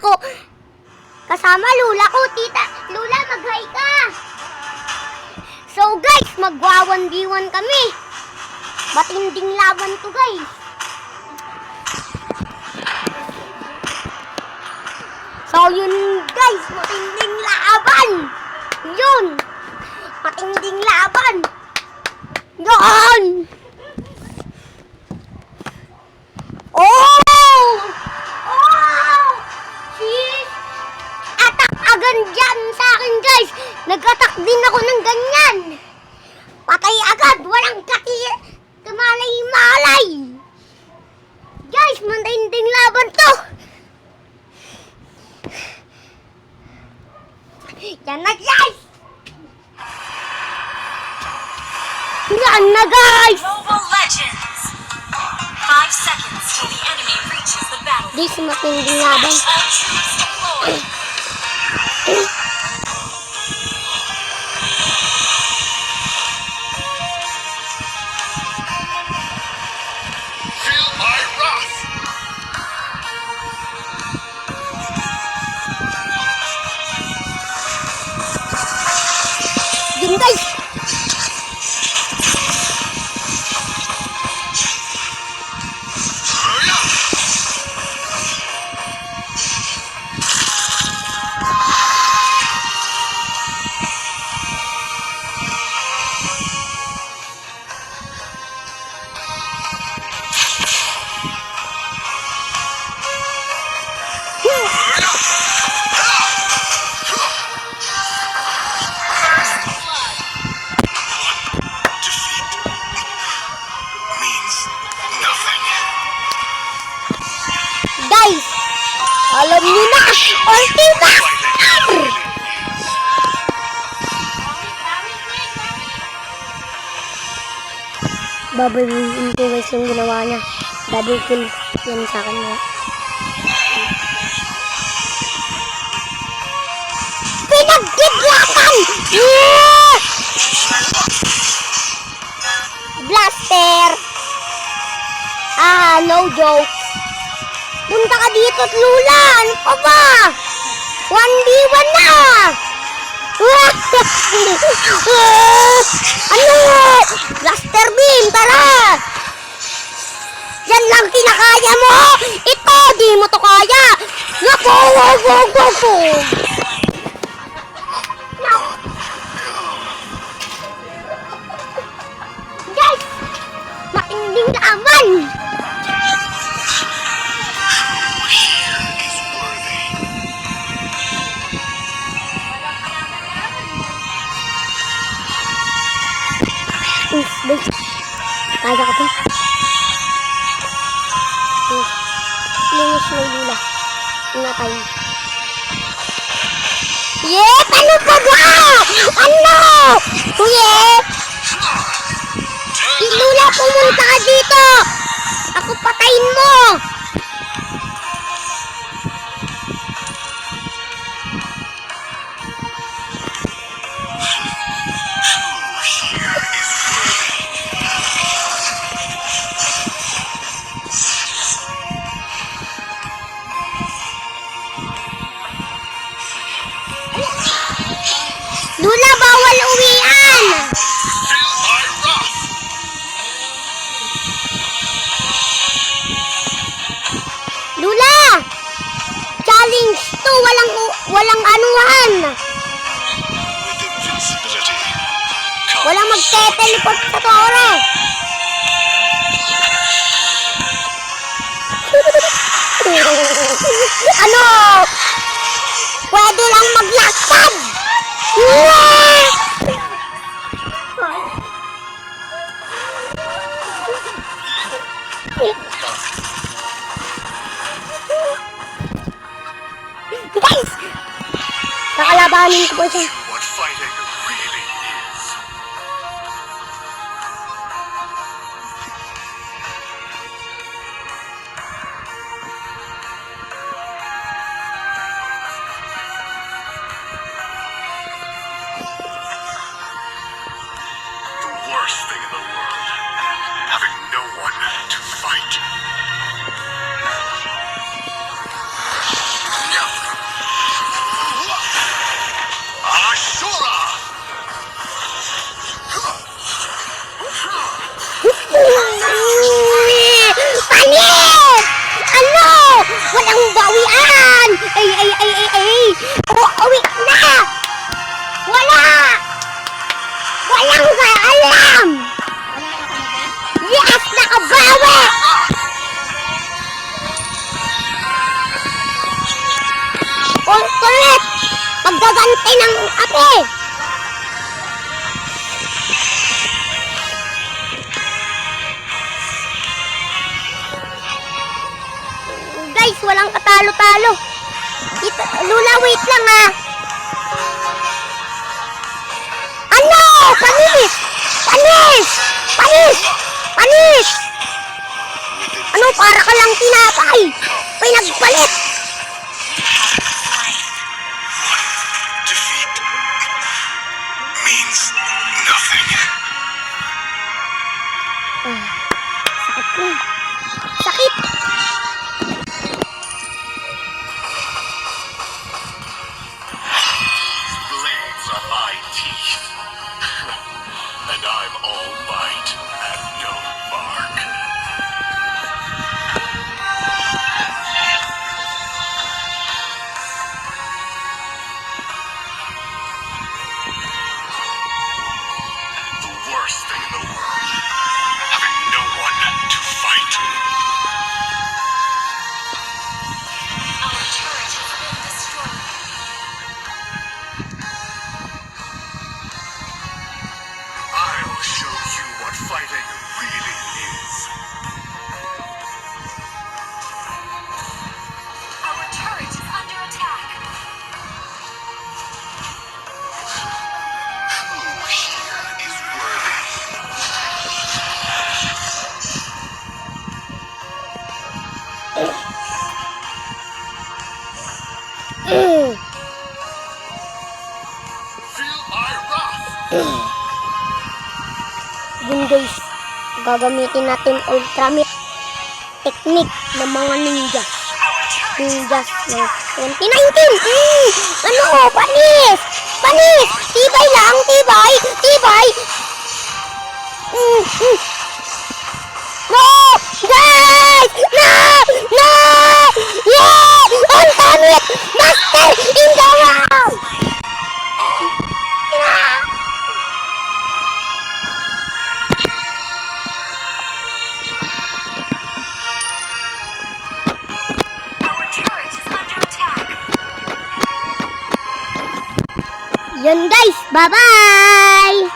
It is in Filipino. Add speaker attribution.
Speaker 1: ko. Kasama lula ko, tita. Lula, mag-hi ka. So guys, magwa-1v1 kami. Matinding laban to guys. So yun guys, matinding laban. Yun. Matinding laban. Yun. Oh! Oh! Sis! Atak agad dyan sa akin guys. Nag-attack din ako ng ganyan. Patay agad. Walang kamalay-malay. Guys, matinding laban to. Yan na guys. Yan na guys.
Speaker 2: Mobile Legends. 5 seconds till the enemy reaches the battle.
Speaker 1: This matinding laban.
Speaker 3: Feel my wrath.
Speaker 1: Yun guys. Guys, alam niyo na, Ultimaster! Babaluin ko guys yung ginawa niya. Double kill yan sa akin na. Pinagkidlapan! Yeah! Blaster! No joke. Punta ka dito, Lula! Ano pa ba? 1v1 na! Ano? Blaster beam, tara! Yan lang kinakaya mo! Ito, di mo to kaya! Naku! Guys! Matinding laban! Guys, kaya ka po. Linis na yung lula. Inatay. Yep! Ano ka ba? Ano? Yep! Lula, pumunta ka dito! Ako patayin mo! Lula, bawal uwian!
Speaker 3: Feel my wrath.
Speaker 1: Lula! Challenge to! Walang anuhan!
Speaker 3: With invincibility.
Speaker 1: Walang magte-teleport sa tore! Ano? Pwede lang maglakad! Guys! Kakalabanin ko po siya.
Speaker 3: What fighting really is. worst thing in the world, having no one to fight.
Speaker 1: paggaganti ng ape. Guys, walang katalo-talo. Lula, wait lang ha. Ano? Panis! Panis! Panis! Panis! Ano, para ka lang tinapay? Pinagpalit!
Speaker 3: Defeat means nothing.
Speaker 1: Sakit ko. Sakit!
Speaker 3: Blades are my teeth. And I'm all bite and no bark. The worst thing in the world. Having no one to fight.
Speaker 2: Our turret has been destroyed.
Speaker 3: I'll show you what fighting really is.
Speaker 2: Our turret is under attack.
Speaker 3: Who here is worthy? Feel my wrath.
Speaker 1: Yun guys, gagamitin natin ultramit technique ng mga ninja. Ninjas ng 2019. Ano? Panis! Panis! Tibay lang! Tibay! Tibay! No! Guys! No! No! Yeah! Ultimate Master in the world!
Speaker 2: Our turret is under attack.
Speaker 1: Yun guys, bye-bye!